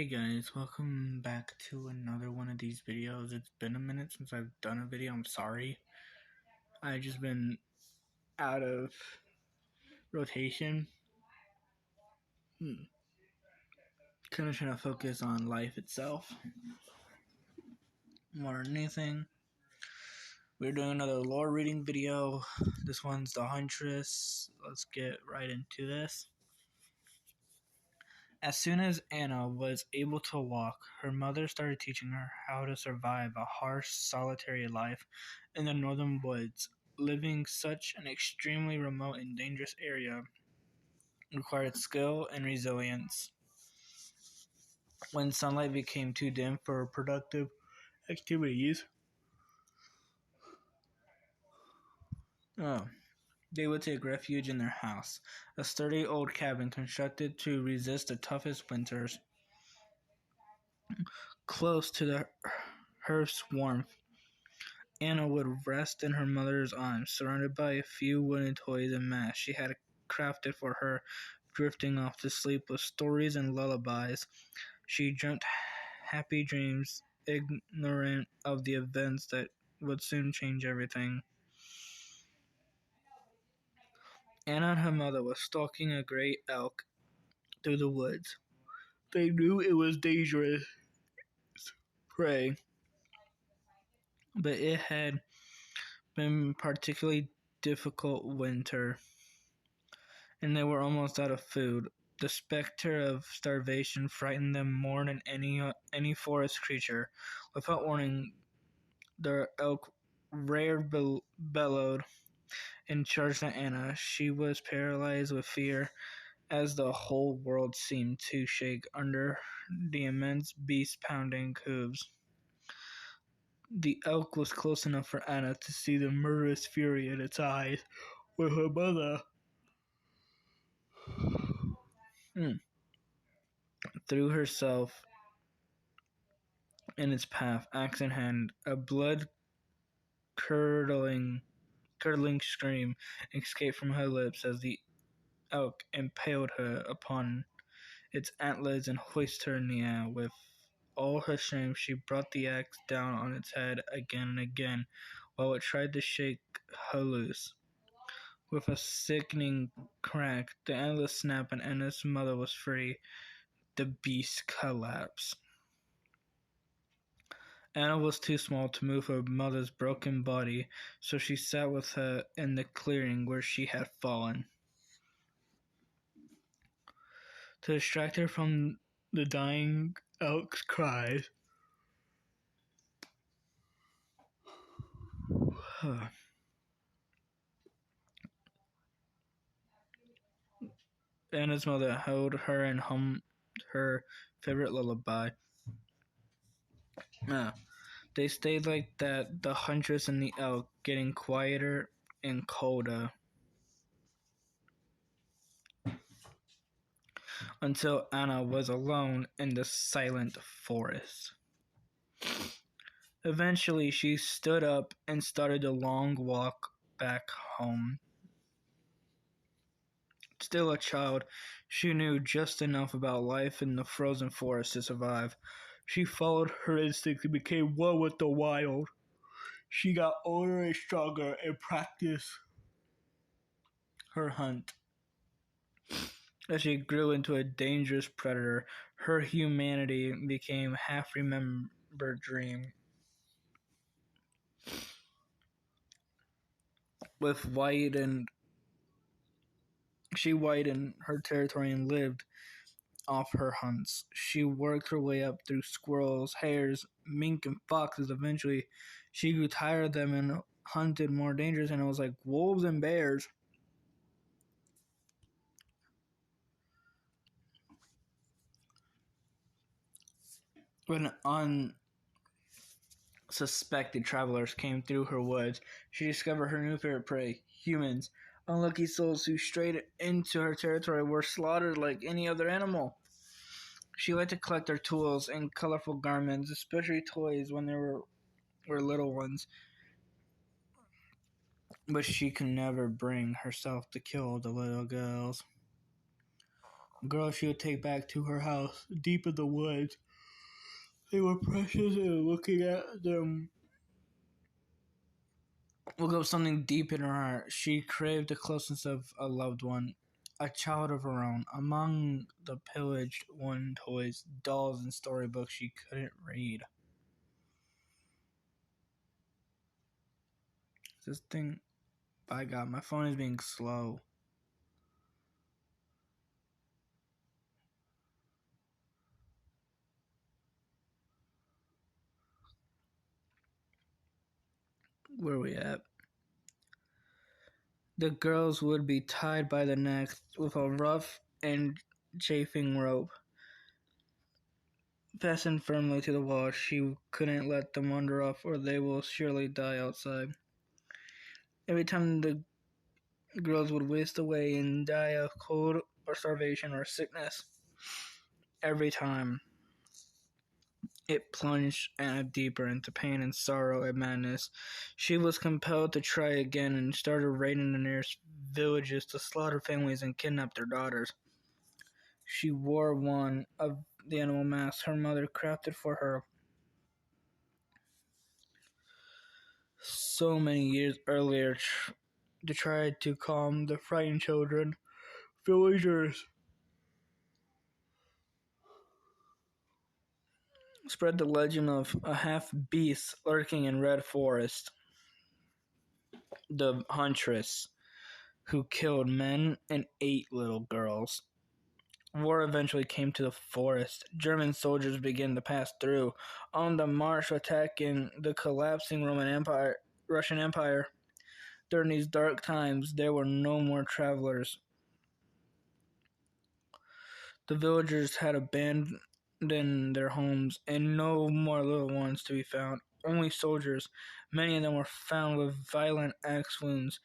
Hey guys, welcome back to another one of these videos. It's been a minute since I've done a video. I'm sorry. I've just been out of rotation. Kind of trying to focus on life itself more than anything. We're doing another lore reading video. This one's the Huntress. Let's get right into this. As soon as Anna was able to walk, her mother started teaching her how to survive a harsh, solitary life in the northern woods. Living such an extremely remote and dangerous area required skill and resilience. When sunlight became too dim for productive activities, they would take refuge in their house, a sturdy old cabin constructed to resist the toughest winters. Close to the hearth's warmth, Anna would rest in her mother's arms, surrounded by a few wooden toys and mats she had crafted for her, drifting off to sleep with stories and lullabies. She dreamt happy dreams, ignorant of the events that would soon change everything. Anna and her mother were stalking a great elk through the woods. They knew it was dangerous prey, but it had been particularly difficult winter, and they were almost out of food. The specter of starvation frightened them more than any forest creature. Without warning, the elk bellowed and charged at Anna. She was paralyzed with fear, as the whole world seemed to shake under the immense beast's pounding hooves. The elk was close enough for Anna to see the murderous fury in its eyes, with her mother threw herself in its path, axe in hand. A blood-curdling scream escaped from her lips as the elk impaled her upon its antlers and hoisted her in the air. With all her strength, she brought the axe down on its head again and again, while it tried to shake her loose. With a sickening crack, the antlers snapped and Anna's mother was free. The beast collapsed. Anna was too small to move her mother's broken body, so she sat with her in the clearing where she had fallen. To distract her from the dying elk's cries, Anna's mother held her and hummed her favorite lullaby. They stayed like that, the huntress and the elk, getting quieter and colder, until Anna was alone in the silent forest. Eventually, she stood up and started a long walk back home. Still a child, she knew just enough about life in the frozen forest to survive. She followed her instincts and became one with the wild. She got older and stronger and practiced her hunt. As she grew into a dangerous predator, her humanity became a half-remembered dream. She widened her territory and lived off her hunts. She worked her way up through squirrels, hares, mink, and foxes. Eventually, she grew tired of them and hunted more dangerous animals like wolves and bears. When unsuspected travelers came through her woods, she discovered her new favorite prey, humans. Unlucky souls who strayed into her territory were slaughtered like any other animal. She liked to collect their tools and colorful garments, especially toys when they were little ones. But she could never bring herself to kill the little girls. girls she would take back to her house deep in the woods. They were precious, and looking at them woke up something deep in her heart. She craved the closeness of a loved one, a child of her own. Among the pillaged wooden toys, dolls, and storybooks she couldn't read. This thing, by God, my phone is being slow. Where are we at? The girls would be tied by the neck with a rough and chafing rope, fastened firmly to the wall. She couldn't let them wander off, or they will surely die outside. Every time the girls would waste away and die of cold or starvation or sickness. Every time it plunged Anna deeper into pain and sorrow and madness. She was compelled to try again and started raiding the nearest villages to slaughter families and kidnap their daughters. She wore one of the animal masks her mother crafted for her so many years earlier to try to calm the frightened children. Villagers spread the legend of a half-beast lurking in Red Forest, the huntress, who killed men and ate little girls. War eventually came to the forest. German soldiers began to pass through on the march, attacking the collapsing Russian Empire. During these dark times, there were no more travelers. The villagers had abandoned their homes, and no more little ones to be found. Only soldiers. Many of them were found with violent axe wounds.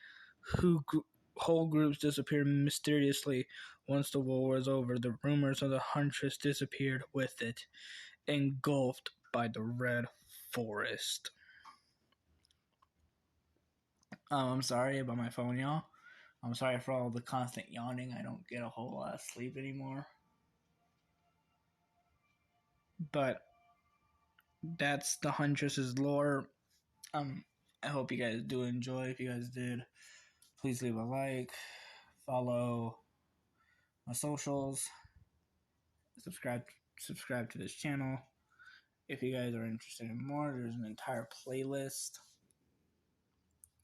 Whole groups disappeared mysteriously. Once the war was over, the rumors of the huntress disappeared with it, engulfed by the Red Forest. I'm sorry about my phone, y'all. I'm sorry for all the constant yawning. I don't get a whole lot of sleep anymore. But that's the huntress's lore. I hope you guys do enjoy. If you guys did, please leave a like, follow my socials, subscribe to this channel. If you guys are interested in more, there's an entire playlist.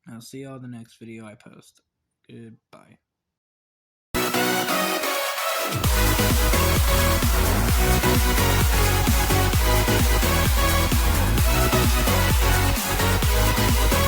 I'll see y'all in the next video I post. Goodbye.